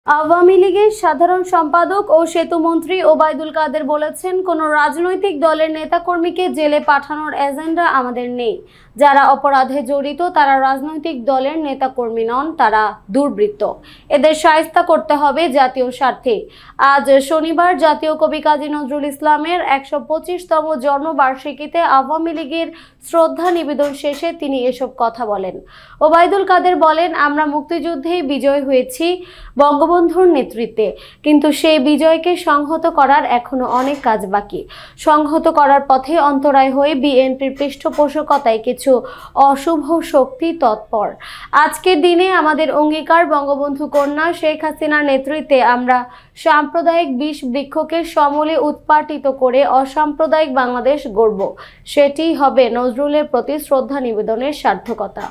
আওয়ামী লীগের সাধারণ সম্পাদক ও সেতুমন্ত্রী ওবায়দুল কাদের বলেছেন, কোনো রাজনৈতিক দলের নেতাকর্মীকে জেলে পাঠানোর এজেন্ডা আমাদের নেই। যারা অপরাধে জড়িত তারা রাজনৈতিক দলের নেতাকর্মী নন, তারা দুর্বৃত্ত। এদের শায়েস্তা করতে হবে জাতীয় স্বার্থে। আজ শনিবার জাতীয় কবি কাজী নজরুল ইসলামের ১২৫তম জন্মবার্ষিকীতে আওয়ামী লীগের শ্রদ্ধা নিবেদন শেষে তিনি এসব কথা বলেন। ওবায়দুল কাদের বলেন, আমরা মুক্তিযুদ্ধেই বিজয় হয়েছি বঙ্গবন্ধুর নেতৃত্বে, কিন্তু সেই বিজয়কে সংহত করার এখনো অনেক কাজ বাকি। সংহত করার পথে অন্তরায় হয়ে বিএনপির পৃষ্ঠপোষকতায় কিছু অশুভ শক্তি তৎপর। আজকের দিনে আমাদের অঙ্গীকার, বঙ্গবন্ধু কন্যা শেখ হাসিনার নেতৃত্বে আমরা সাম্প্রদায়িক বিষ বৃক্ষকে সমূলে উৎপাটিত করে অসাম্প্রদায়িক বাংলাদেশ গড়ব। সেটিই হবে নজরুলের প্রতি শ্রদ্ধা নিবেদনের সার্থকতা।